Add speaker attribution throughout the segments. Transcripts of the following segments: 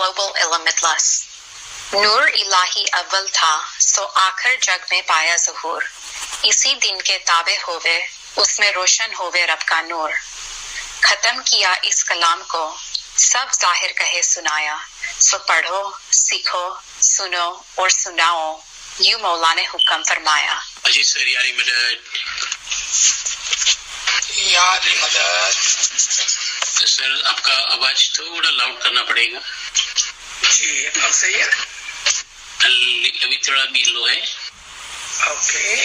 Speaker 1: global ilm midlas. نور الہی اول تھا سو آخر جگ میں پایا ظہور. اسی دن کے تابع ہوئے اس میں روشن ہوئے رب کا نور. ختم کیا اس کلام کو سب ظاہر کہے سنایا. سو پڑھو سیکھو سنو اور سناؤ یوں مولا نے حکم فرمایا.
Speaker 2: اجی سر یاری مدد
Speaker 3: یاری مدد.
Speaker 2: سر آپ کا آواز تھوڑا لاؤڈ کرنا پڑے گا.
Speaker 3: جی اب صحیح ہے.
Speaker 2: ابھی تھوڑا بھی لو ہے.
Speaker 3: اوکے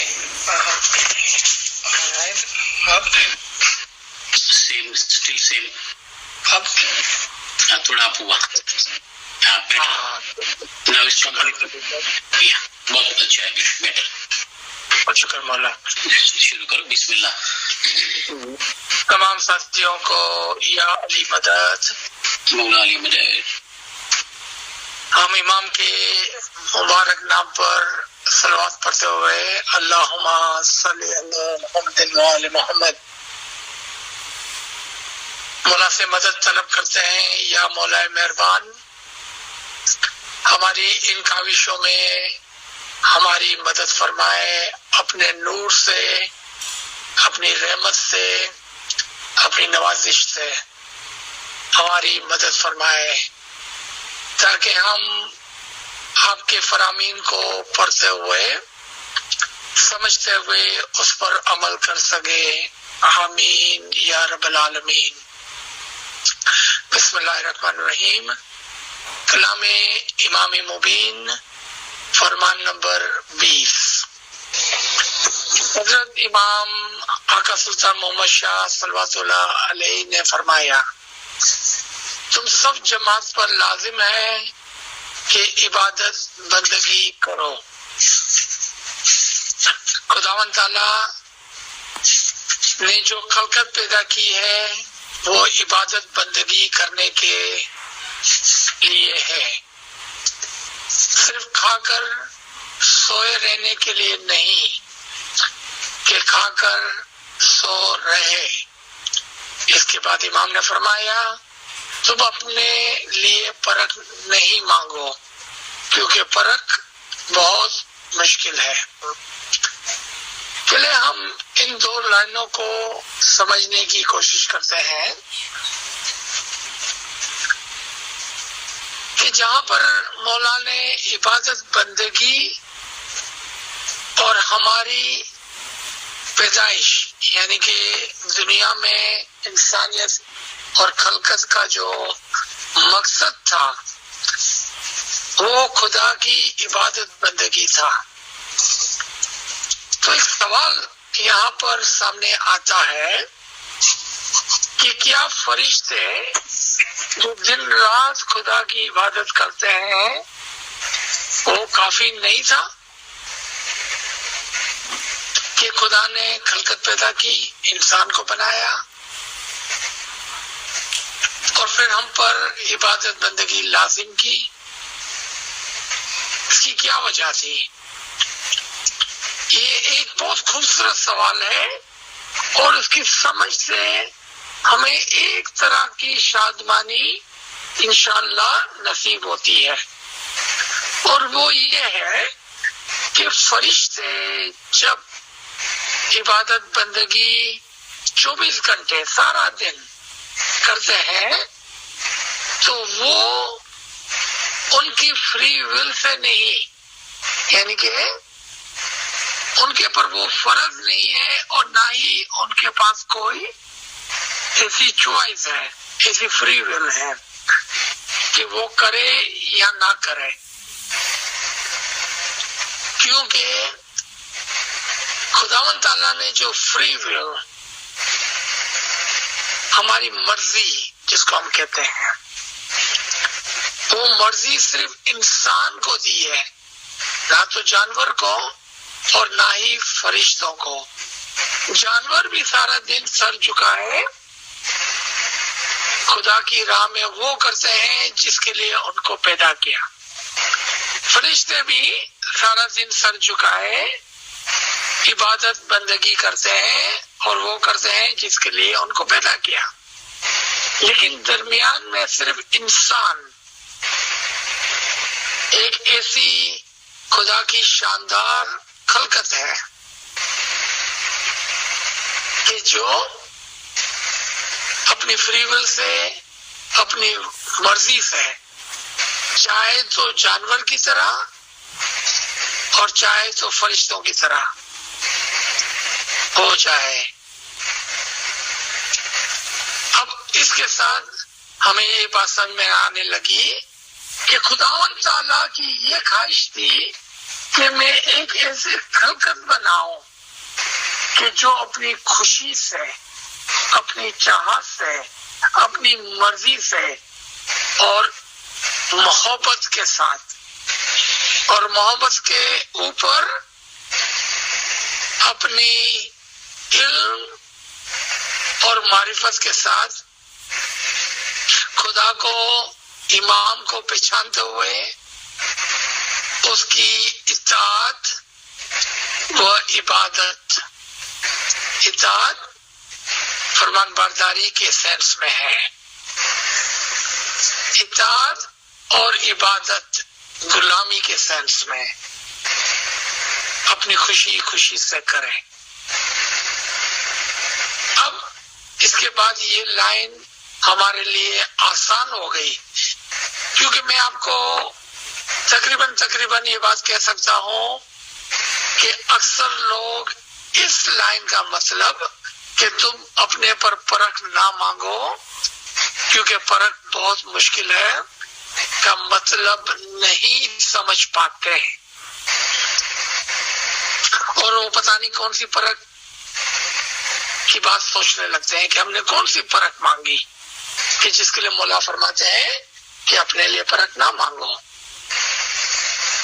Speaker 3: اب
Speaker 2: سیم اسٹل سیم.
Speaker 3: اب
Speaker 2: تھوڑا اپ ہوا. بہت اچھا ہے بیٹر.
Speaker 3: شکر مولا.
Speaker 2: شروع کرو بسم اللہ.
Speaker 3: تمام ساتھیوں کو یا علی مدد.
Speaker 2: مولا علی مدد.
Speaker 3: ہم امام کے مبارک نام پر صلوات پڑھتے ہوئے اللہم صلی علی محمد و آل محمد مولا سے مدد طلب کرتے ہیں. یا مولا مہربان ہماری ان کاوشوں میں ہماری مدد فرمائے. اپنے نور سے اپنی رحمت سے اپنی نوازش سے ہماری مدد فرمائے تاکہ ہم آپ کے فرامین کو پڑھتے ہوئے سمجھتے ہوئے اس پر عمل کر سکے. آمین یا رب العالمین. بسم اللہ الرحمن الرحیم. کلام امام مبین فرمان نمبر 20. حضرت امام آقا سلطان محمد شاہ صلوات اللہ علیہ نے فرمایا تم سب جماعت پر لازم ہے کہ عبادت بندگی کرو. خداوند تعالیٰ نے جو خلقت پیدا کی ہے وہ عبادت بندگی کرنے کے لیے ہے، صرف کھا کر سوئے رہنے کے لیے نہیں کہ کھا کر سو رہے. اس کے بعد امام نے فرمایا تم اپنے لیے پرکھ نہیں مانگو کیونکہ پرکھ بہت مشکل ہے. پہلے ہم ان دو لائنوں کو سمجھنے کی کوشش کرتے ہیں کہ جہاں پر مولا نے عبادت بندگی اور ہماری پیدائش یعنی کہ دنیا میں انسانیت اور خلقت کا جو مقصد تھا وہ خدا کی عبادت بندگی تھا. تو ایک سوال یہاں پر سامنے آتا ہے کہ کیا فرشتے جو دن رات خدا کی عبادت کرتے ہیں وہ کافی نہیں تھا کہ خدا نے خلقت پیدا کی، انسان کو بنایا اور پھر ہم پر عبادت بندگی لازم کی؟ اس کی کیا وجہ تھی؟ یہ ایک بہت خوبصورت سوال ہے اور اس کی سمجھ سے ہمیں ایک طرح کی شادمانی انشاءاللہ نصیب ہوتی ہے، اور وہ یہ ہے کہ فرشتے جب عبادت بندگی 24 گھنٹے سارا دن کرتے ہیں تو وہ ان کی فری ول سے نہیں، یعنی کہ ان کے پر وہ فرض نہیں ہے اور نہ ہی ان کے پاس کوئی ایسی چوائس ہے، ایسی فری ول ہے کہ وہ کرے یا نہ کرے. کیونکہ خداوند تعالیٰ نے جو فری ول ہماری مرضی جس کو ہم کہتے ہیں وہ مرضی صرف انسان کو دی ہے، نہ تو جانور کو اور نہ ہی فرشتوں کو. جانور بھی سارا دن سر جھکائے خدا کی راہ میں وہ کرتے ہیں جس کے لیے ان کو پیدا کیا. فرشتے بھی سارا دن سر جھکائے عبادت بندگی کرتے ہیں اور وہ کرتے ہیں جس کے لیے ان کو پیدا کیا. لیکن درمیان میں صرف انسان ایک ایسی خدا کی شاندار خلقت ہے کہ جو اپنی فری ول سے، اپنی مرضی سے چاہے تو جانور کی طرح اور چاہے تو فرشتوں کی طرح ہو جائے۔ اب اس کے ساتھ ہمیں یہ بات سمجھ میں آنے لگی کہ خداوند تعالیٰ کی یہ خواہش تھی کہ میں ایک ایسی خلقت بناؤں کہ جو اپنی خوشی سے، اپنی چاہت سے، اپنی مرضی سے اور محبت کے ساتھ اور محبت کے اوپر اپنی علم اور معرفت کے ساتھ خدا کو، امام کو پہچانتے ہوئے اس کی اطاعت و عبادت، اطاعت فرمان برداری کے سینس میں ہے، اطاعت اور عبادت غلامی کے سینس میں، اپنی خوشی سے کریں۔ اب اس کے بعد یہ لائن ہمارے لیے آسان ہو گئی، کیونکہ میں آپ کو تقریباً یہ بات کہہ سکتا ہوں کہ اکثر لوگ اس لائن کا مطلب کہ تم اپنے پر پرکھ نہ مانگو کیونکہ پرکھ بہت مشکل ہے کا مطلب نہیں سمجھ پاتے، اور وہ پتہ نہیں کون سی پرکھ کی بات سوچنے لگتے ہیں کہ ہم نے کون سی پرکھ مانگی، کہ جس کے لیے مولا فرماتے ہیں کہ اپنے لیے پرکھ نہ مانگو،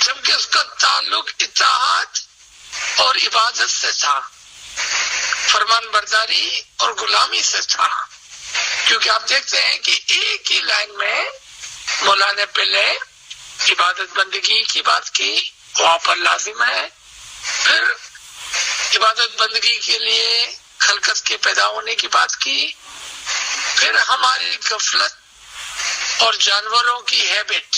Speaker 3: جبکہ اس کا تعلق اطاعت اور عبادت سے تھا، فرمان برداری اور غلامی سے تھا۔ کیونکہ آپ دیکھتے ہیں کہ ایک ہی لائن میں مولا نے پہلے عبادت بندگی کی بات کی، وہاں پر لازم ہے، پھر عبادت بندگی کے لیے خلقت کے پیدا ہونے کی بات کی، پھر ہماری غفلت اور جانوروں کی ہیبٹ،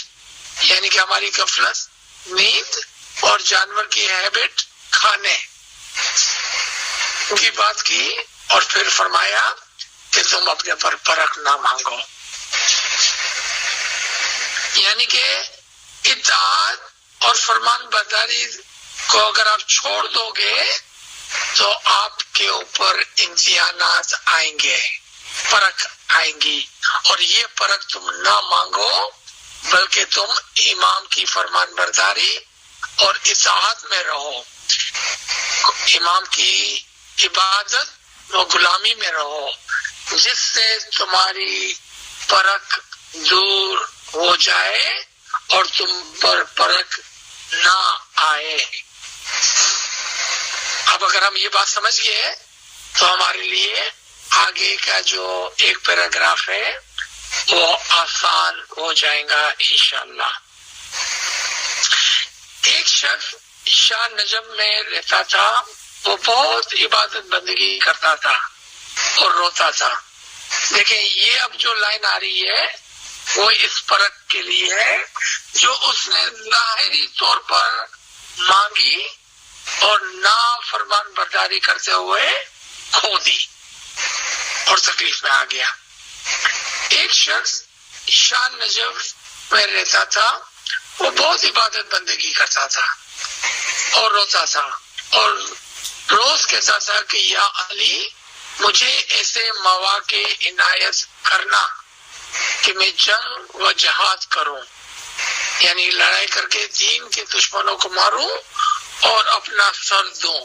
Speaker 3: یعنی کہ ہماری غفلت، نیند اور جانور کی ہیبٹ کھانے کی بات کی، اور پھر فرمایا کہ تم اپنے پر پرکھ نہ مانگو، یعنی کہ اطاعت اور فرمان برداری کو اگر آپ چھوڑ دو گے تو آپ کے اوپر امتحانات آئیں گے، پرکھ آئیں گی، اور یہ پرکھ تم نہ مانگو بلکہ تم امام کی فرمان برداری اور اطاعت میں رہو، امام کی عبادت و غلامی میں رہو، جس سے تمہاری پرکھ دور ہو جائے اور تم پر پرکھ نہ آئے۔ اب اگر ہم یہ بات سمجھ گئے تو ہمارے لیے آگے کا جو ایک پیراگراف ہے وہ آسان ہو جائے گا انشاءاللہ۔ ایک شخص شاہ نجف میں رہتا تھا، وہ بہت عبادت بندگی کرتا تھا اور روتا تھا۔ دیکھیں یہ اب جو لائن آ رہی ہے وہ اس پرکھ کے لیے ہے جو اس نے ظاہری طور پر مانگی اور نا فرمان برداری کرتے ہوئے کھو دی اور تکلیف میں آ گیا۔ ایک شخص شاہ نجف میں رہتا تھا، وہ بہت عبادت بندگی کرتا تھا اور روتا تھا اور روز کہتا تھا کہ یا علی مجھے ایسے مواقع عنایت کرنا کہ میں جنگ و جہاد کروں، یعنی لڑائی کر کے دین کے دشمنوں کو ماروں اور اپنا سر دوں۔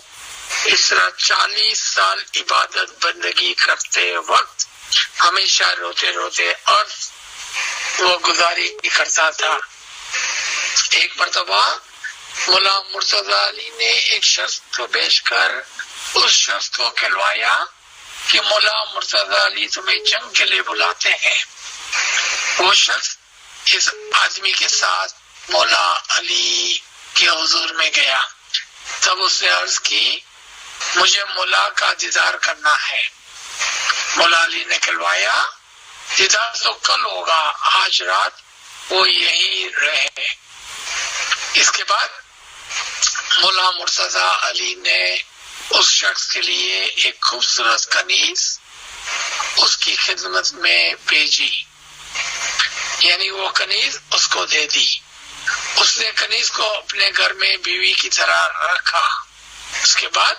Speaker 3: اس طرح 40 سال عبادت بندگی کرتے وقت ہمیشہ روتے روتے عرض وہ گزاری کرتا تھا۔ ایک مرتبہ مولا مرتضی علی نے ایک شخص کو بھیج کر اس شخص کو کہلوایا کہ مولا مرتضی علی تمہیں جنگ کے لیے بلاتے ہیں۔ وہ شخص اس آدمی کے ساتھ مولا علی کے حضور میں گیا، تب اس نے عرض کی مجھے مولا کا دیدار کرنا ہے۔ مولا علی نے کہلوایا دیدار تو کل ہوگا، آج رات وہ یہی رہے۔ اس کے بعد مولا مرتضی علی نے اس شخص کے لیے ایک خوبصورت کنیز اس کی خدمت میں بھیجی، یعنی وہ کنیز اس کو دے دی۔ اس نے کنیز کو اپنے گھر میں بیوی کی طرح رکھا۔ اس کے بعد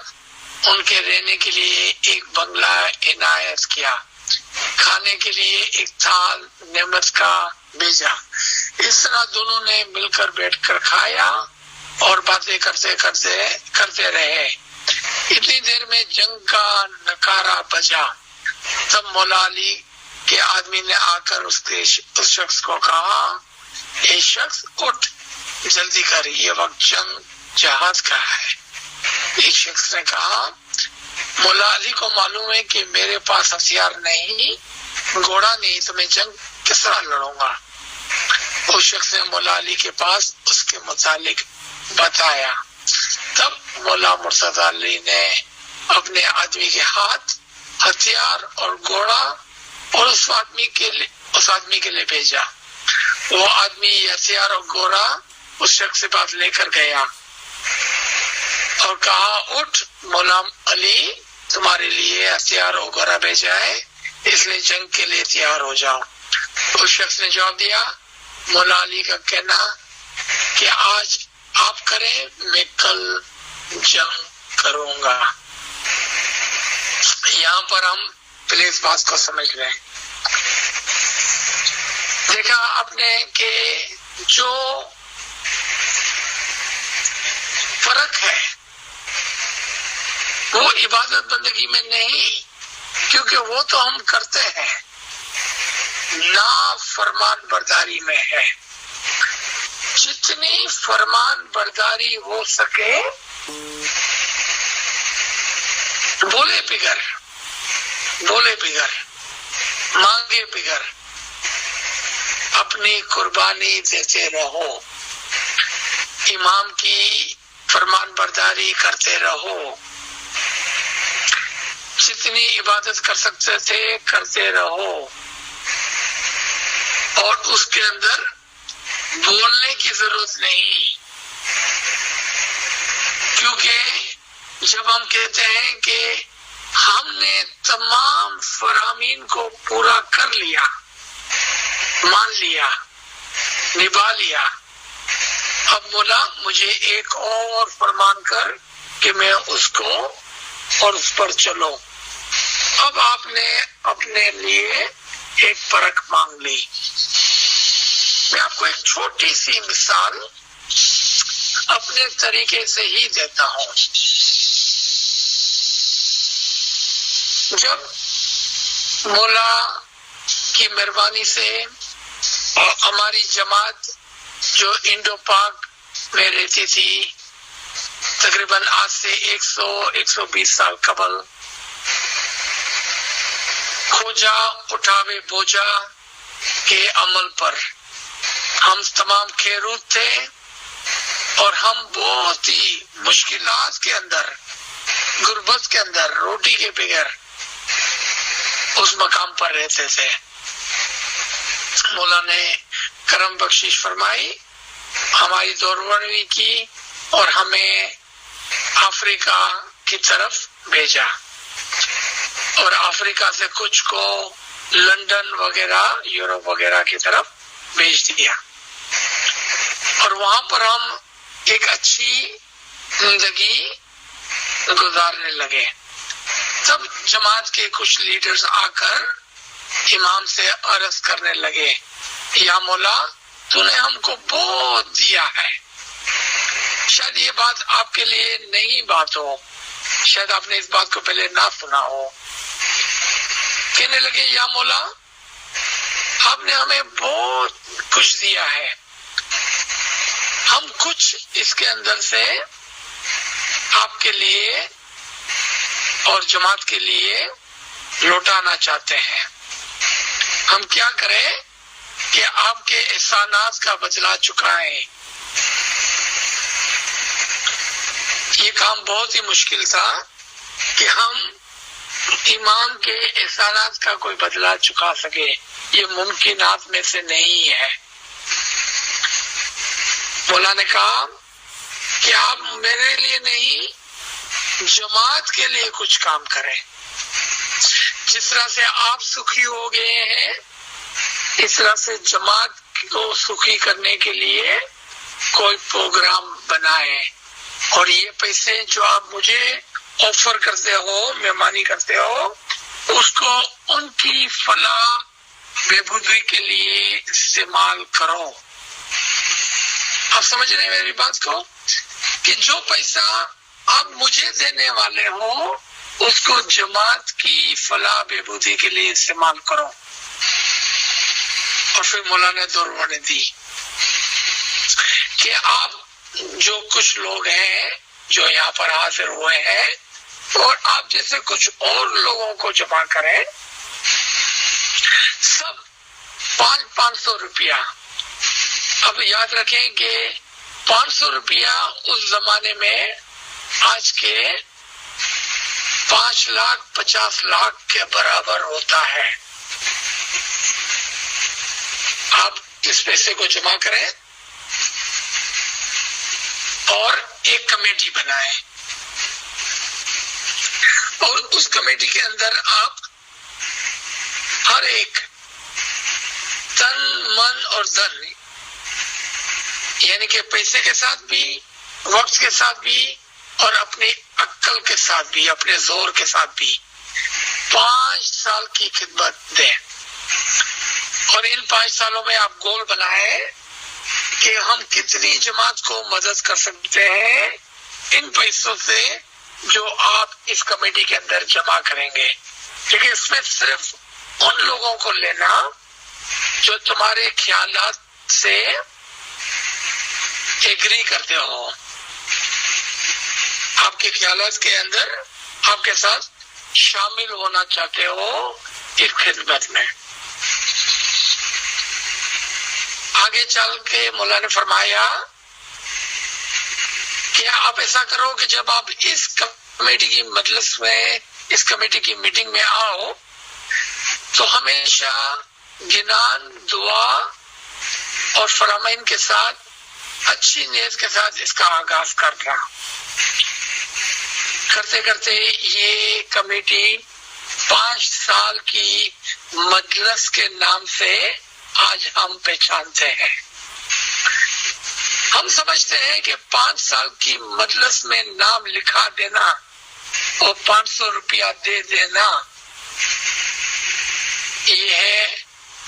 Speaker 3: ان کے رہنے کے لیے ایک بنگلہ عنایت کیا، کھانے کے لیے ایک تھال نعمت کا بھیجا۔ اس طرح دونوں نے مل کر بیٹھ کر کھایا اور باتیں کرتے رہے۔ اتنی دیر میں جنگ کا نکارا بجا۔ تب مولا علی کے آدمی نے آ کر اس شخص کو کہا، اے شخص اٹھ، جلدی کر، یہ وقت جنگ جہاد کا ہے۔ ایک شخص نے کہا، مولا علی کو معلوم ہے کہ میرے پاس ہتھیار نہیں، گھوڑا نہیں، تو میں جنگ کس طرح لڑوں گا؟ اس شخص نے مولا علی کے پاس اس کے متعلق بتایا۔ تب مولا مرتضی علی نے اپنے آدمی کے ہاتھ ہتھیار اور گھوڑا اور اس آدمی کے لیے بھیجا۔ وہ آدمی ہتھیار اور گھوڑا اس شخص سے بات لے کر گیا اور کہا، اٹھ، مولا علی تمہارے لیے ہتھیار اور گھوڑا بھیجا ہے، اس لیے جنگ کے لیے تیار ہو جاؤ۔ اس شخص نے جواب دیا، مولا علی کا کہنا کہ آج آپ کریں، میں کل جنگ کروں گا۔ یہاں پر ہم پلیز بات کو سمجھ لیں۔ دیکھا آپ نے کہ جو فرق ہے وہ عبادت بندگی میں نہیں، کیونکہ وہ تو ہم کرتے ہیں، نا فرمان برداری میں ہے۔ جتنی فرمان برداری ہو سکے، بولے بغیر، مانگے بغیر اپنی قربانی دیتے رہو، امام کی فرمان برداری کرتے رہو، جتنی عبادت کر سکتے تھے کرتے رہو، اور اس کے اندر بولنے کی ضرورت نہیں، کیونکہ جب ہم کہتے ہیں کہ ہم نے تمام فرامین کو پورا کر لیا، مان لیا، نبھا لیا، اب مولا مجھے ایک اور فرمان کر کہ میں اس کو اور اس پر چلو، اب آپ نے اپنے لیے ایک پرکھ مانگ لی۔ میں آپ کو ایک چھوٹی سی مثال اپنے طریقے سے ہی دیتا ہوں۔ جب مولا کی مہربانی سے ہماری جماعت جو انڈو پاک میں رہتی تھی، تقریباً آج سے 120 سال قبل، کھوجا اٹھاوے بوجھا کے عمل پر ہم تمام خیرود تھے، اور ہم بہت ہی مشکلات کے اندر، غربت کے اندر، روٹی کے بغیر اس مقام پر رہتے تھے۔ مولا نے کرم بخشش فرمائی، ہماری دوربرمی کی اور ہمیں افریقہ کی طرف بھیجا، اور افریقہ سے کچھ کو لندن وغیرہ، یورپ وغیرہ کی طرف بھیج دیا، اور وہاں پر ہم ایک اچھی زندگی گزارنے لگے۔ تب جماعت کے کچھ لیڈرز آ کر امام سے عرض کرنے لگے، یا مولا تو نے ہم کو بہت دیا ہے، شاید یہ بات آپ کے لیے نئی بات ہو، شاید آپ نے اس بات کو پہلے نہ سنا ہو۔ کہنے لگے، یا مولا آپ نے ہمیں بہت کچھ دیا ہے، ہم کچھ اس کے اندر سے آپ کے لیے اور جماعت کے لیے لوٹانا چاہتے ہیں۔ ہم کیا کریں کہ آپ کے احسانات کا بدلہ چکائیں؟ یہ کام بہت ہی مشکل تھا کہ ہم امام کے احسانات کا کوئی بدلہ چکا سکے، یہ ممکنات میں سے نہیں ہے۔ مولا نے کہا کہ آپ میرے لیے نہیں جماعت کے لیے کچھ کام کریں. جس طرح سے آپ سکھی ہو گئے ہیں اس طرح سے جماعت کو سکھی کرنے کے لیے کوئی پروگرام بنائے، اور یہ پیسے جو آپ مجھے آفر کرتے ہو، مہمانی کرتے ہو، اس کو ان کی فلاح بہبودی کے لیے استعمال کرو. آپ سمجھ رہے ہیں میری بات کو کہ جو پیسہ آپ مجھے دینے والے ہو اس کو جماعت کی فلاح بہبودی کے لیے استعمال کرو. اور پھر مولانا دوروانے دی کہ آپ جو کچھ لوگ ہیں جو یہاں پر حاضر ہوئے ہیں اور آپ جیسے کچھ اور لوگوں کو جمع کریں، سب 500 روپیہ. اب یاد رکھیں کہ 500 روپیہ اس زمانے میں آج کے 5,50,00,000 کے برابر ہوتا ہے. آپ اس پیسے کو جمع کریں اور ایک کمیٹی بنائیں، اور اس کمیٹی کے اندر آپ ہر ایک تن من اور دھن، یعنی کہ پیسے کے ساتھ بھی، وقت کے ساتھ بھی، اور اپنی عقل کے ساتھ بھی، اپنے زور کے ساتھ بھی 5 سال کی خدمت دیں. اور ان 5 سالوں میں آپ گول بنائیں کہ ہم کتنی جماعت کو مدد کر سکتے ہیں ان پیسوں سے جو آپ اس کمیٹی کے اندر جمع کریں گے. لیکن اس میں صرف ان لوگوں کو لینا جو تمہارے خیالات سے ایگری کرتے ہو، آپ کے خیالات کے اندر آپ کے ساتھ شامل ہونا چاہتے ہو اس خدمت میں. آگے چل کے مولا نے فرمایا کہ آپ ایسا کرو کہ جب آپ اس کمیٹی کی مجلس میں، اس کمیٹی کی میٹنگ میں آؤ تو ہمیشہ گنان، دعا اور فرامین کے ساتھ، اچھی نیت کے ساتھ اس کا آغاز کرنا. کرتے کرتے یہ کمیٹی 5 سال کی مجلس کے نام سے آج ہم پہچانتے ہیں. ہم سمجھتے ہیں کہ 5 سال کی مجلس میں نام لکھا دینا اور 500 روپیہ دے دینا یہ ہے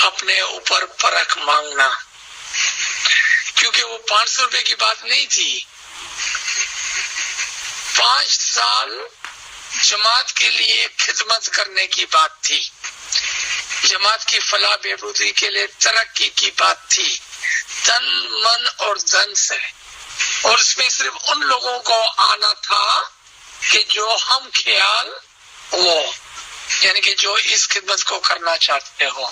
Speaker 3: اپنے اوپر پرکھ مانگنا، کیونکہ وہ 500 روپے کی بات نہیں تھی. 5 سال جماعت کے لیے خدمت کرنے کی بات تھی، جماعت کی فلاح بہبودی کے لیے ترقی کی بات تھی، تن من اور دھن سے. اور اس میں صرف ان لوگوں کو آنا تھا کہ جو ہم خیال ہو، یعنی کہ جو اس خدمت کو کرنا چاہتے ہو،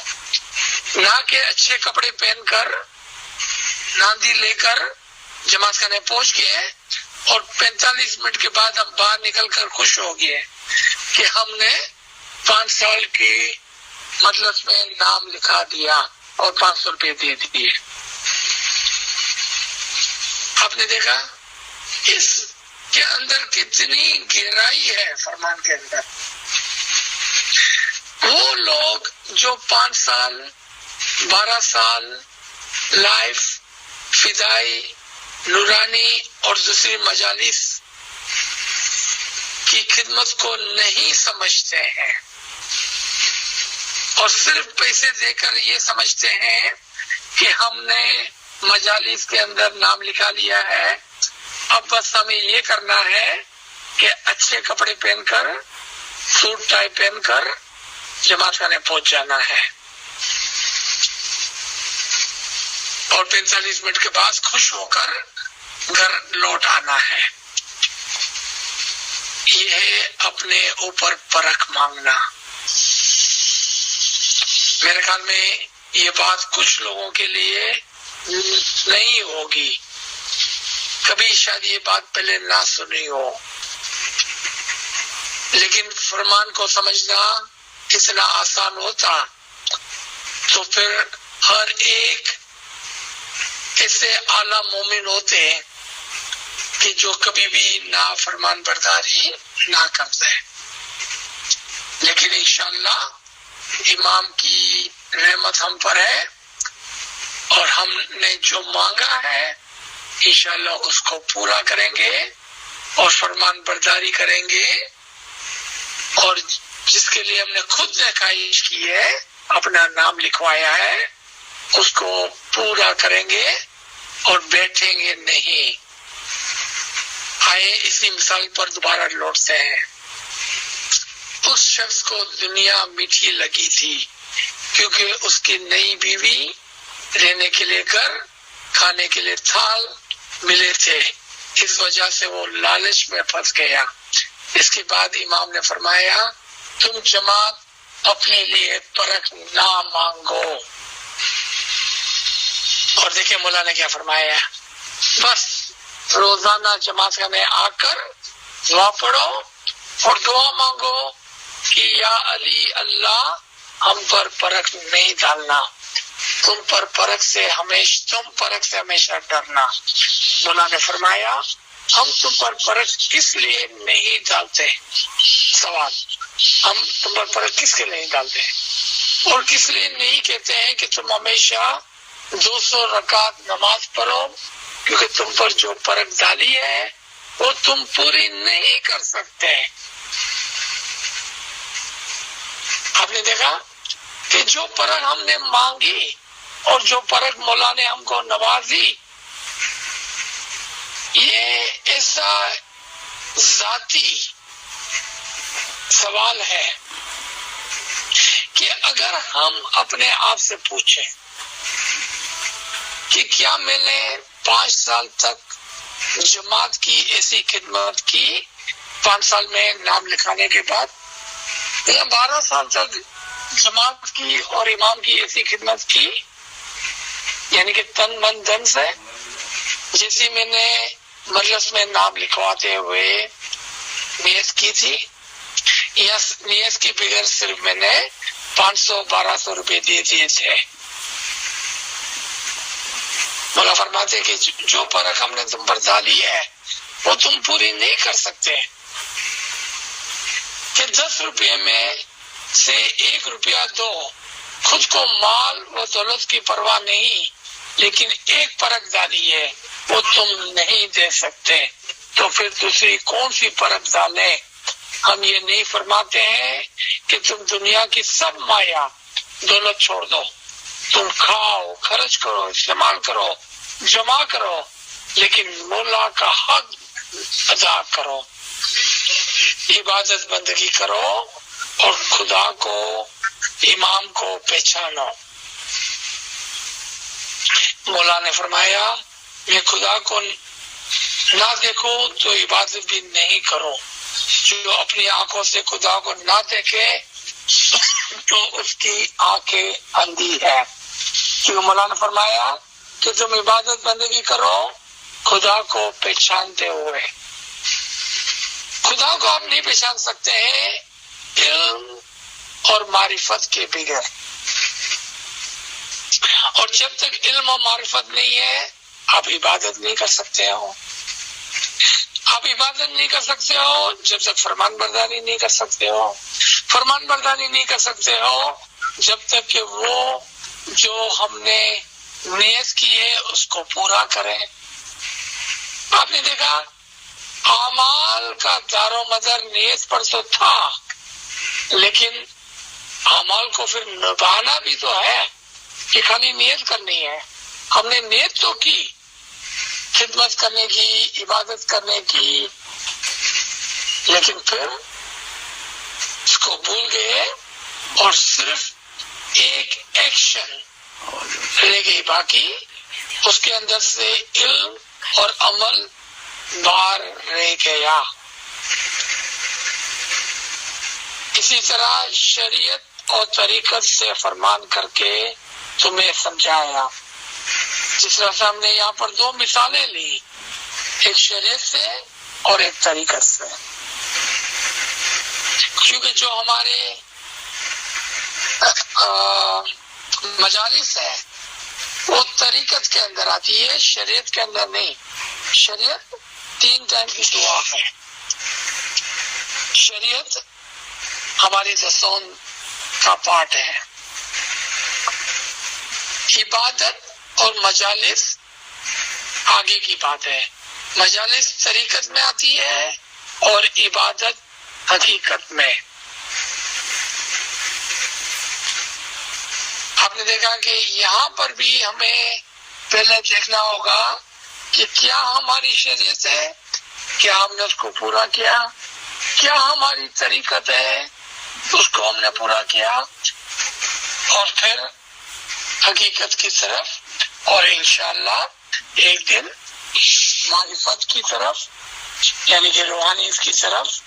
Speaker 3: نہ کہ اچھے کپڑے پہن کر ناندی لے کر جماعت خانے پہنچ گئے اور 45 منٹ کے بعد ہم باہر نکل کر خوش ہو گئے کہ ہم نے 5 سال کی مجلس میں نام لکھا دیا اور 500 روپے دے دیے. آپ نے دیکھا اس کے اندر کتنی گہرائی ہے فرمان کے اندر. وہ لوگ جو 5 سال 12 سال لائف، فدائی، نورانی اور دوسری مجالس کی خدمت کو نہیں سمجھتے ہیں اور صرف پیسے دے کر یہ سمجھتے ہیں کہ ہم نے مجالس کے اندر نام لکھا لیا ہے، اب بس ہمیں یہ کرنا ہے کہ اچھے کپڑے پہن کر، سوٹ ٹائی پہن کر جماعت خانے پہنچ جانا ہے اور 45 منٹ کے بعد خوش ہو کر گھر لوٹ آنا ہے. یہ ہے اپنے اوپر پرکھ مانگنا. میرے خیال میں یہ بات کچھ لوگوں کے لیے نہیں ہوگی، کبھی شاید یہ بات پہلے نہ سنی ہو، لیکن فرمان کو سمجھنا اتنا آسان ہوتا تو پھر ہر ایک اس سے اعلیٰ مومن ہوتے ہیں کہ جو کبھی بھی نافرمان برداری نہ کرتے ہیں. لیکن انشاءاللہ امام کی رحمت ہم پر ہے اور ہم نے جو مانگا ہے انشاءاللہ اس کو پورا کریں گے اور فرمان برداری کریں گے، اور جس کے لیے ہم نے خود نے خواہش کی ہے، اپنا نام لکھوایا ہے، اس کو پورا کریں گے اور بیٹھیں گے نہیں. آئے اسی مثال پر دوبارہ لوٹتے ہیں. اس شخص کو دنیا میٹھی لگی تھی کیونکہ اس کی نئی بیوی، رہنے کے لیے گھر، کھانے کے لیے تھال ملے تھے، اس وجہ سے وہ لالچ میں پھنس گیا. اس کے بعد امام نے فرمایا تم جماعت اپنے لیے پرکھ نہ مانگو. اور دیکھیں مولا نے کیا فرمایا، بس روزانہ جماعت میں آ کر دعا پڑھو اور دعا مانگو کہ یا علی اللہ ہم پر پرکھ نہیں ڈالنا، تم پر پرکھ سے ہمیشہ ڈرنا. مولا نے فرمایا ہم تم پر پرکھ کس لیے نہیں ڈالتے؟ سوال، ہم تم پر پرکھ کس کے لیے نہیں ڈالتے اور کس لیے نہیں کہتے ہیں کہ تم ہمیشہ 200 رکعت نماز پڑھو؟ کیونکہ تم پر جو پرکھ ڈالی ہے وہ تم پوری نہیں کر سکتے. آپ نے دیکھا کہ جو پرکھ ہم نے مانگی اور جو پرکھ مولا نے ہم کو نوازی، یہ ایسا ذاتی سوال ہے کہ اگر ہم اپنے آپ سے پوچھیں کہ کیا میں نے 5 سال تک جماعت کی ایسی خدمت کی، 5 سال میں نام لکھانے کے بعد، یا 12 سال تک جماعت کی اور امام کی ایسی خدمت کی، یعنی کہ تن من دھن سے، جیسی میں نے مجلس میں نام لکھواتے ہوئے نیت کی تھی، یا نیت کی بغیر صرف میں نے 500-1200 روپے دے دیے تھے. مولا فرماتے کہ جو پرکھ ہم نے تم پر ڈالی ہے وہ تم پوری نہیں کر سکتے. کہ 10 روپے میں سے 1 روپیہ دو، خود کو مال و دولت کی پرواہ نہیں، لیکن ایک پرکھ ڈالی ہے وہ تم نہیں دے سکتے، تو پھر دوسری کون سی پرکھ ڈالیں؟ ہم یہ نہیں فرماتے ہیں کہ تم دنیا کی سب مایا دولت چھوڑ دو، تم کھاؤ، خرچ کرو، استعمال کرو، جمع کرو، لیکن مولا کا حق ادا کرو، عبادت بندگی کرو اور خدا کو، امام کو پہچانو. مولا نے فرمایا میں خدا کو نہ دیکھو تو عبادت بھی نہیں کرو. جو اپنی آنکھوں سے خدا کو نہ دیکھے تو اس کی آنکھیں اندھی ہے. کیونکہ مولا نے فرمایا کہ تم عبادت بندگی کرو خدا کو پہچانتے ہوئے. خدا کو آپ نہیں پہچان سکتے ہیں علم اور معرفت کے بغیر، اور جب تک علم اور معرفت نہیں ہے آپ عبادت نہیں کر سکتے ہو. آپ عبادت نہیں کر سکتے ہو جب تک فرمان برداری نہیں کر سکتے ہو. فرمان برداری نہیں کر سکتے ہو جب تک کہ وہ جو ہم نے نیت کی ہے اس کو پورا کریں. آپ نے دیکھا اعمال کا دار و مدار نیت پر تو تھا، لیکن اعمال کو پھر نبھانا بھی تو ہے، کہ خالی نیت کرنی ہے. ہم نے نیت تو کی خدمت کرنے کی، عبادت کرنے کی، لیکن پھر اس کو بھول گئے اور صرف ایک ایکشن رہ گئی، باقی اس کے اندر سے علم اور عمل باہر رہ گیا. اسی طرح شریعت اور طریقت سے فرمان کر کے تمہیں سمجھایا. جس طرح سے ہم نے یہاں پر 2 مثالیں لی، ایک شریعت سے اور ایک طریقت سے. کیونکہ جو ہمارے مجالس ہے وہ طریقت کے اندر آتی ہے، شریعت کے اندر نہیں۔ شریعت 3 ٹائم کی دعا ہے۔ شریعت ہماری دسون کا پارٹ ہے۔ عبادت اور مجالس آگے کی بات ہے۔ مجالس طریقت میں آتی ہے اور عبادت حقیقت میں۔ آپ نے دیکھا کہ یہاں پر بھی ہمیں پہلے دیکھنا ہوگا کہ کیا ہماری شریعت ہے، کیا ہم نے اس کو پورا کیا، کیا ہماری طریقت ہے اس کو ہم نے پورا کیا، اور پھر حقیقت کی طرف اور انشاءاللہ ایک دن معرفت کی طرف یعنی کہ روحانیت کی طرف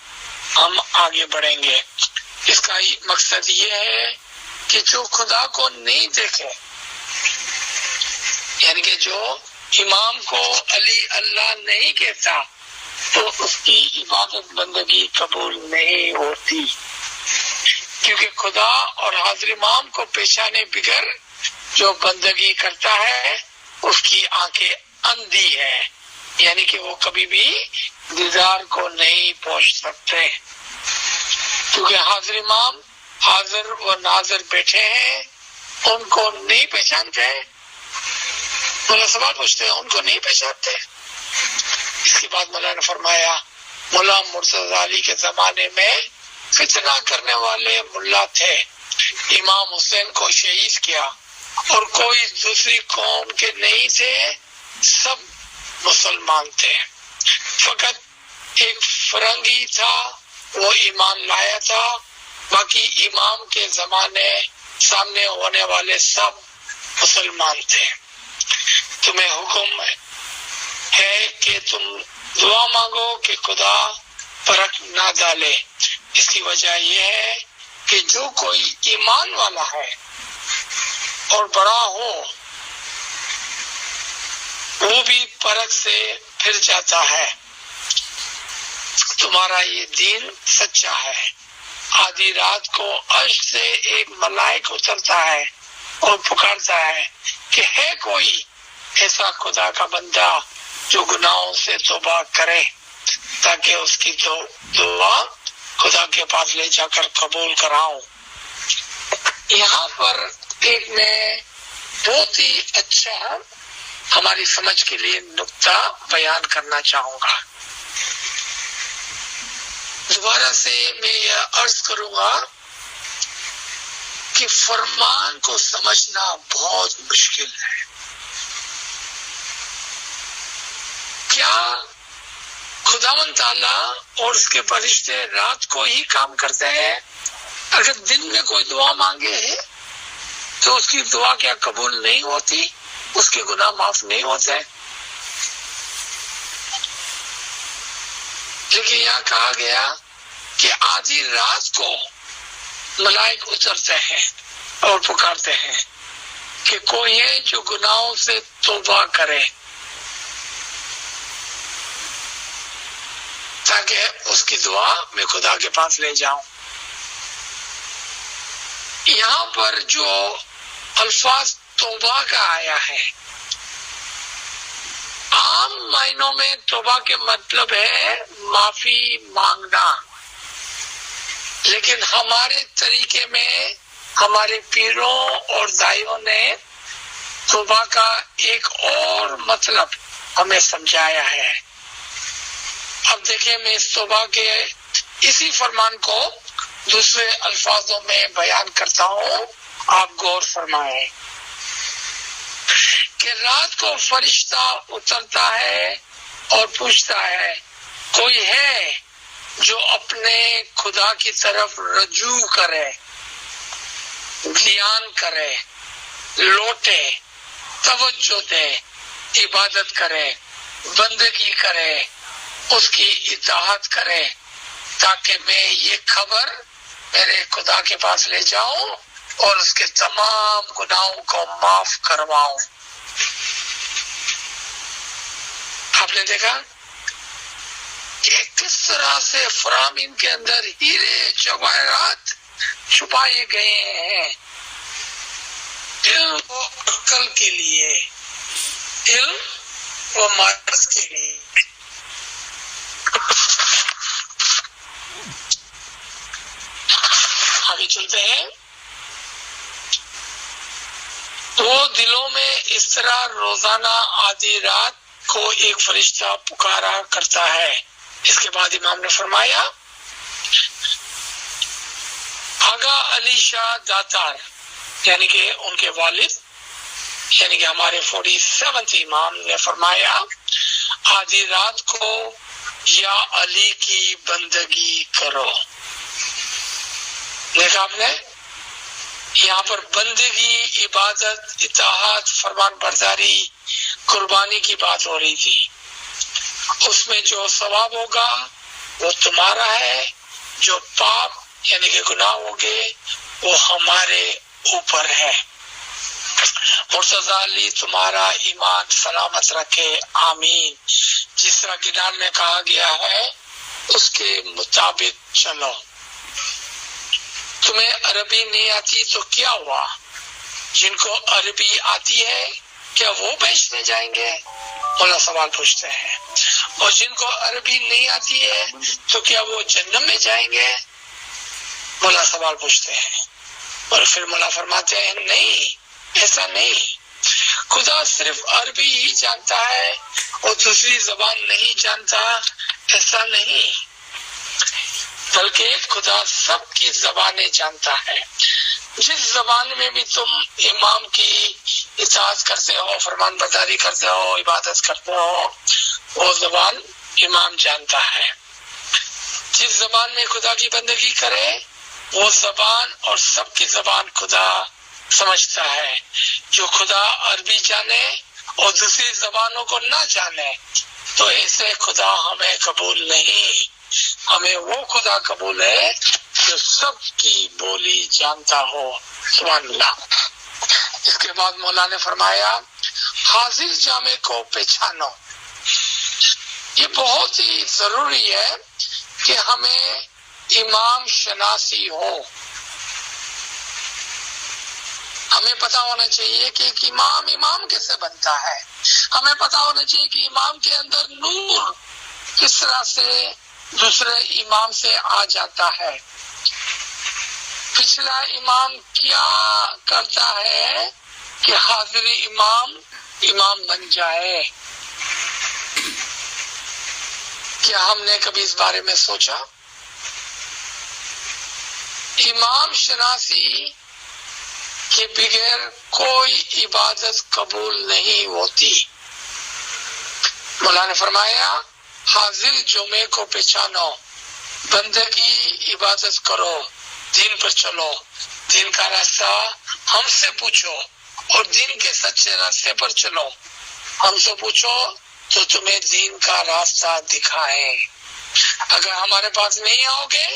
Speaker 3: ہم آگے بڑھیں گے۔ اس کا مقصد یہ ہے کہ جو خدا کو نہیں دیکھے، یعنی کہ جو امام کو علی اللہ نہیں کہتا، تو اس کی عبادت بندگی قبول نہیں ہوتی، کیونکہ خدا اور حاضر امام کو پہچانے بغیر جو بندگی کرتا ہے اس کی آنکھیں اندھی ہے، یعنی کہ وہ کبھی بھی دیدار کو نہیں پہنچ سکتے، کیونکہ حاضر امام حاضر و ناظر بیٹھے ہیں، ان کو نہیں پہچانتے۔ مولا سوال پوچھتے ہیں ان کو نہیں پہچانتے۔ اس کے بعد مولا نے فرمایا مولا مرتضی علی کے زمانے میں فتنہ کرنے والے ملا تھے، امام حسین کو شہید کیا اور کوئی دوسری قوم کے نہیں تھے، سب مسلمان تھے، فقط ایک فرنگی تھا وہ ایمان لایا تھا، باقی امام کے زمانے سامنے ہونے والے سب مسلمان تھے۔ تمہیں حکم ہے کہ تم دعا مانگو کہ خدا فرق نہ ڈالے۔ اس کی وجہ یہ ہے کہ جو کوئی ایمان والا ہے اور بڑا ہو وہ بھی فرق سے پھر جاتا ہے۔ تمہارا یہ دین سچا ہے۔ آدھی رات کو عرش سے ایک ملائک اترتا ہے اور پکارتا ہے کہ ہے کوئی ایسا خدا کا بندہ جو گناہوں سے توبہ کرے تاکہ اس کی دعا خدا کے پاس لے جا کر قبول کراؤں۔ یہاں پر ایک میں بہت ہی اچھا ہماری سمجھ کے لیے نقطہ بیان کرنا چاہوں گا۔ دوبارہ سے میں یہ عرض کروں گا کہ فرمان کو سمجھنا بہت مشکل ہے۔ کیا خداوند تعالیٰ اور اس کے فرشتے رات کو ہی کام کرتے ہیں؟ اگر دن میں کوئی دعا مانگے ہے تو اس کی دعا کیا قبول نہیں ہوتی؟ اس کے گناہ معاف نہیں ہوتے؟ لیکن یہاں کہا گیا کہ آدھی رات کو ملائک اترتے ہیں اور پکارتے ہیں کہ کوئی ہے جو گناہوں سے توبہ کرے تاکہ اس کی دعا میں خدا کے پاس لے جاؤں۔ یہاں پر جو الفاظ توبہ کا آیا ہے، عام معنوں میں توبہ کے مطلب ہے معافی مانگنا، لیکن ہمارے طریقے میں ہمارے پیروں اور دائیوں نے توبہ کا ایک اور مطلب ہمیں سمجھایا ہے۔ اب دیکھیں میں اس توبہ کے اسی فرمان کو دوسرے الفاظوں میں بیان کرتا ہوں، آپ غور فرمائیں کہ رات کو فرشتہ اترتا ہے اور پوچھتا ہے کوئی ہے جو اپنے خدا کی طرف رجوع کرے، دھیان کرے، لوٹے، توجہ دے، عبادت کرے، بندگی کرے، اس کی اطاعت کرے تاکہ میں یہ خبر میرے خدا کے پاس لے جاؤں اور اس کے تمام گناہوں کو معاف کرواؤں۔ آپ نے دیکھا کہ کس طرح سے فرامین کے اندر ہیرے جواہرات چھپائے گئے ہیں علم و عقل کے لیے، علم و معرفت کے لیے۔ آگے چلتے ہیں۔ وہ دلوں میں اس طرح روزانہ آدھی رات کو ایک فرشتہ پکارا کرتا ہے۔ اس کے بعد امام نے فرمایا، آغا علی شاہ داتار یعنی کہ ان کے والد یعنی کہ ہمارے 47 امام نے فرمایا، آدھی رات کو یا علی کی بندگی کرو۔ دیکھا آپ نے، یہاں پر بندگی، عبادت، اطاعت، فرمان برداری، قربانی کی بات ہو رہی تھی۔ اس میں جو ثواب ہوگا وہ تمہارا ہے، جو پاپ یعنی کہ گناہ ہوگے وہ ہمارے اوپر ہے۔ مرتضی علی تمہارا ایمان سلامت رکھے، آمین۔ جس طرح گنان میں کہا گیا ہے اس کے مطابق چلو۔ تمہیں عربی نہیں آتی تو کیا ہوا؟ جن کو عربی آتی ہے کیا وہ بیچ میں جائیں گے؟ مولا سوال پوچھتے ہیں۔ اور جن کو عربی نہیں آتی ہے تو کیا وہ جہنم میں جائیں گے؟ مولا سوال پوچھتے ہیں۔ اور پھر مولا فرماتے ہیں نہیں، ایسا نہیں، خدا صرف عربی ہی جانتا ہے اور دوسری زبان نہیں جانتا، ایسا نہیں، بلکہ خدا سب کی زبانیں جانتا ہے۔ جس زبان میں بھی تم امام کی اطاعت کرتے ہو، فرمان برداری کرتے ہو، عبادت کرتے ہو، وہ زبان امام جانتا ہے۔ جس زبان میں خدا کی بندگی کرے وہ زبان اور سب کی زبان خدا سمجھتا ہے۔ جو خدا عربی جانے اور دوسری زبانوں کو نہ جانے تو ایسے خدا ہمیں قبول نہیں، ہمیں وہ خدا قبول ہے جو سب کی بولی جانتا ہو۔ سبحان اللہ۔ اس کے بعد مولا نے فرمایا، حاضر جامع کو پہچانو۔ یہ بہت ہی ضروری ہے کہ ہمیں امام شناسی ہو۔ ہمیں پتا ہونا چاہیے کہ ایک امام کیسے بنتا ہے۔ ہمیں پتا ہونا چاہیے کہ امام کے اندر نور کس طرح سے دوسرے امام سے آ جاتا ہے۔ پچھلا امام کیا کرتا ہے کہ حاضر امام بن جائے؟ کیا ہم نے کبھی اس بارے میں سوچا؟ امام شناسی کے بغیر کوئی عبادت قبول نہیں ہوتی۔ مولا نے فرمایا، حاضر جمعے کو پہچانو، بندگی عبادت کرو، دین پر چلو، دین کا راستہ ہم سے پوچھو اور دین کے سچے راستے پر چلو۔ ہم سے پوچھو تو تمہیں دین کا راستہ دکھائیں۔ اگر ہمارے پاس نہیں آؤ گے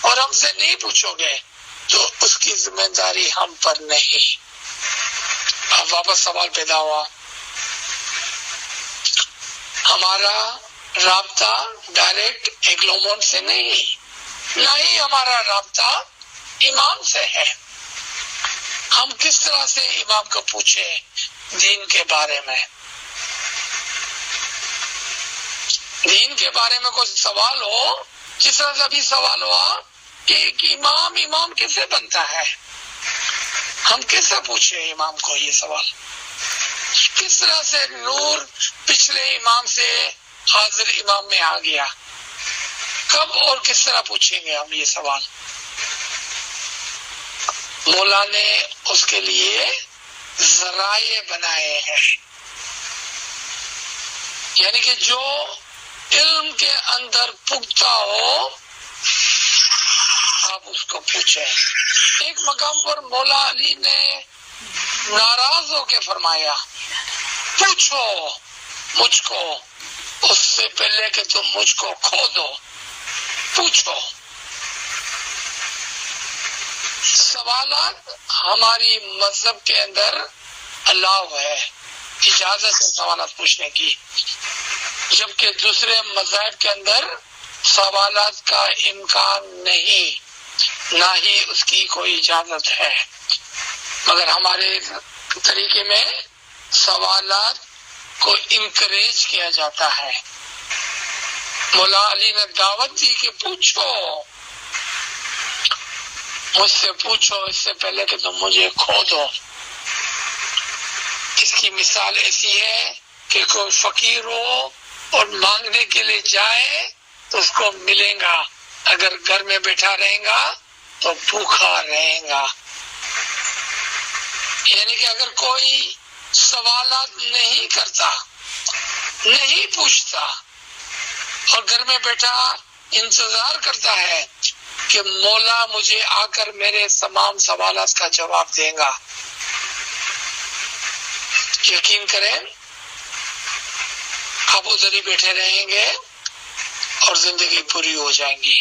Speaker 3: اور ہم سے نہیں پوچھو گے تو اس کی ذمہ داری ہم پر نہیں۔ اب واپس سوال پیدا ہوا، ہمارا رابطہ ڈائریکٹ ایگلومون سے نہیں، نہ ہی ہمارا رابطہ امام سے ہے۔ ہم کس طرح سے امام کو پوچھیں دین کے بارے میں؟ دین کے بارے میں کوئی سوال ہو، جس طرح سے ابھی سوال ہوا کہ ایک امام کیسے بنتا ہے، ہم کیسے پوچھیں امام کو یہ سوال؟ کس طرح سے نور پچھلے امام سے حاضر امام میں آ گیا؟ کب اور کس طرح پوچھیں گے ہم یہ سوال؟ مولا نے اس کے لیے ذرائع بنائے ہیں، یعنی کہ جو علم کے اندر پختہ ہو آپ اس کو پوچھیں۔ ایک مقام پر مولا علی نے ناراض ہو کے فرمایا، پوچھو مجھ کو اس سے پہلے کہ تم مجھ کو کھو دو، پوچھو۔ سوالات ہماری مذہب کے اندر الاؤ ہے، اجازت ہے سوالات پوچھنے کی، جبکہ دوسرے مذاہب کے اندر سوالات کا امکان نہیں، نہ ہی اس کی کوئی اجازت ہے۔ مگر ہمارے طریقے میں سوالات کو انکریج کیا جاتا ہے. مولا علی نے دعوت دی کہ پوچھو، مجھ سے پوچھو اس سے پہلے کہ تم مجھے کھو دو. اس کی مثال ایسی ہے کہ کوئی فقیر ہو اور مانگنے کے لیے جائے تو اس کو ملے گا، اگر گھر میں بیٹھا رہے گا تو بھوکا رہے گا. یعنی کہ اگر کوئی سوالات نہیں کرتا، نہیں پوچھتا اور گھر میں بیٹھا انتظار کرتا ہے کہ مولا مجھے آ کر میرے تمام سوالات کا جواب دے گا، یقین کریں آپ ادھر ہی بیٹھے رہیں گے اور زندگی پوری ہو جائیں گی.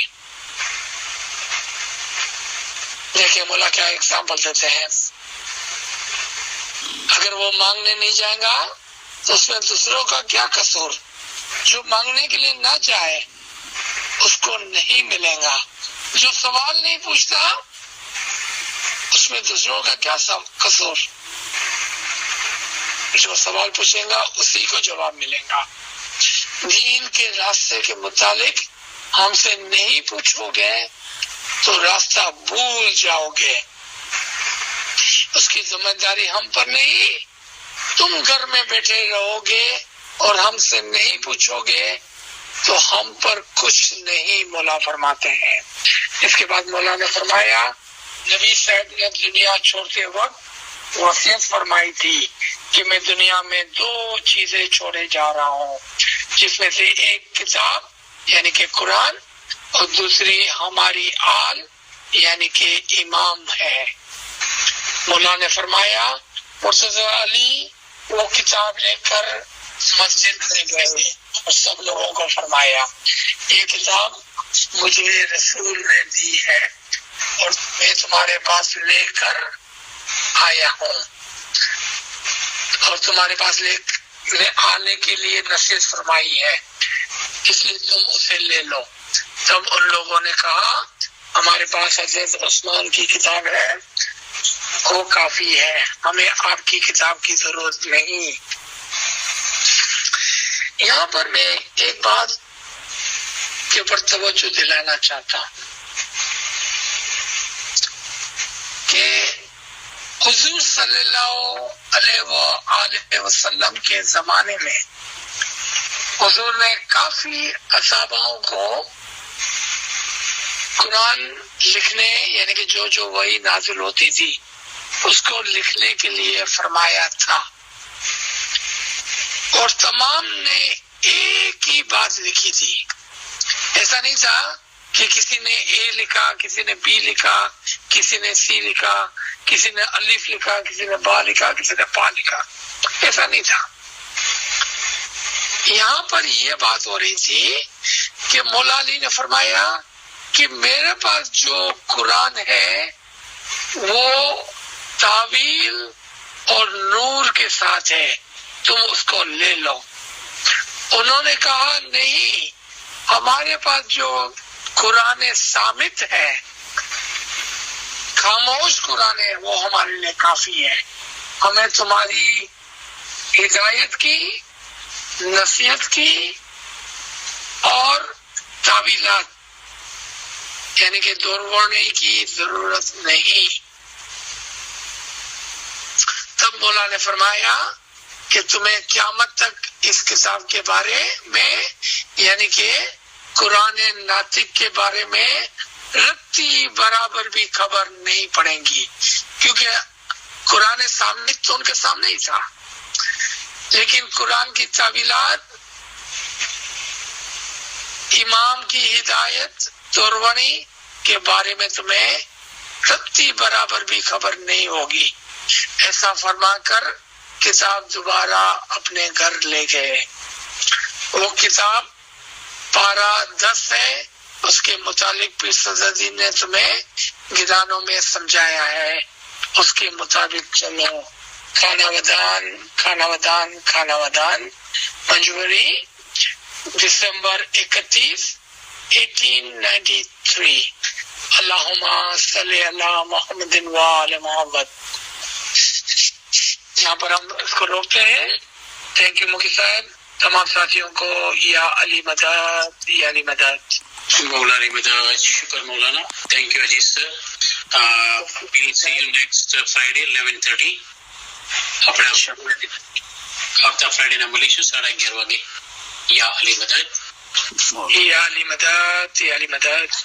Speaker 3: دیکھیں مولا کیا ایگزامپل دیتے ہیں. اگر وہ مانگنے نہیں جائے گا تو اس میں دوسروں کا کیا قصور؟ جو مانگنے کے لیے نہ جائے اس کو نہیں ملے گا. جو سوال نہیں پوچھتا اس میں دوسروں کا کیا قصور؟ جو سوال پوچھے گا اسی کو جواب ملے گا. دین کے راستے کے متعلق ہم سے نہیں پوچھو گے تو راستہ بھول جاؤ گے. اس کی ذمہ داری ہم پر نہیں. تم گھر میں بیٹھے رہو گے اور ہم سے نہیں پوچھو گے تو ہم پر کچھ نہیں مولا فرماتے ہیں. اس کے بعد مولا نے فرمایا نبی صاحب نے دنیا چھوڑتے وقت وصیت فرمائی تھی کہ میں دنیا میں 2 چیزیں چھوڑے جا رہا ہوں، جس میں سے ایک کتاب یعنی کہ قرآن اور دوسری ہماری آل یعنی کہ امام ہے. مولا نے فرمایا مرتضی علی وہ کتاب لے کر مسجد میں گئے اور سب لوگوں کو فرمایا یہ کتاب مجھے رسول نے دی ہے اور میں تمہارے پاس لے کر آیا ہوں، اور تمہارے پاس لے آنے کے لیے نصیحت فرمائی ہے، اس لیے تم اسے لے لو. تب ان لوگوں نے کہا ہمارے پاس حضرت عثمان کی کتاب ہے، وہ کافی ہے، ہمیں آپ کی کتاب کی ضرورت نہیں. یہاں پر میں ایک بات کے اوپر توجہ دلانا چاہتا ہوں کہ حضور صلی اللہ علیہ وسلم کے زمانے میں حضور نے کافی اصحابوں کو قرآن لکھنے یعنی کہ جو وحی نازل ہوتی تھی اس کو لکھنے کے لیے فرمایا تھا، اور تمام نے ایک ہی بات لکھی تھی. ایسا نہیں تھا کہ کسی نے اے لکھا، کسی نے بی لکھا، کسی نے سی لکھا، کسی نے الف لکھا، کسی نے با لکھا، کسی نے پا لکھا. ایسا نہیں تھا. یہاں پر یہ بات ہو رہی تھی کہ مولا علی نے فرمایا کہ میرے پاس جو قرآن ہے وہ تعویل اور نور کے ساتھ ہے، تم اس کو لے لو. انہوں نے کہا نہیں، ہمارے پاس جو قرآن صامت ہے، خاموش قرآن ہے، وہ ہمارے لیے کافی ہے. ہمیں تمہاری ہدایت کی، نصیحت کی اور تعویلات یعنی کہ دوڑنے کی ضرورت نہیں. تب مولا نے فرمایا کہ تمہیں قیامت تک اس کتاب کے بارے میں یعنی کہ قرآن ناطق کے بارے میں رتی برابر بھی خبر نہیں پڑے گی، کیونکہ قرآن سامنے تو ان کے سامنے ہی تھا، لیکن قرآن کی تعویلات، امام کی ہدایت، توروانی کے بارے میں تمہیں رتی برابر بھی خبر نہیں ہوگی. ایسا فرما کر کتاب دوبارہ اپنے گھر لے گئے. وہ کتاب پارہ 10 ہے، اس کے متعلق پیر صدرالدین نے تمہیں گدانوں میں سمجھایا ہے، اس کے مطابق چلو. کھانا ودان منجوری دسمبر 31 1893. اللہم صلی علی محمد و آل محمد. یہاں پر ہم اس کو روکتے ہیں. تھینک یو مکی صاحب. تمام ساتھیوں کو یا علی مدد یا علی مدد.
Speaker 2: مولا علی مدد. شکر مولانا. Thank you Aziz sir. we'll see you next Friday 11:30. اپنے ہفتہ فرائیڈے نہ ملیشو 11:30 یا علی مدد.
Speaker 3: یا علی مدد یا علی مدد.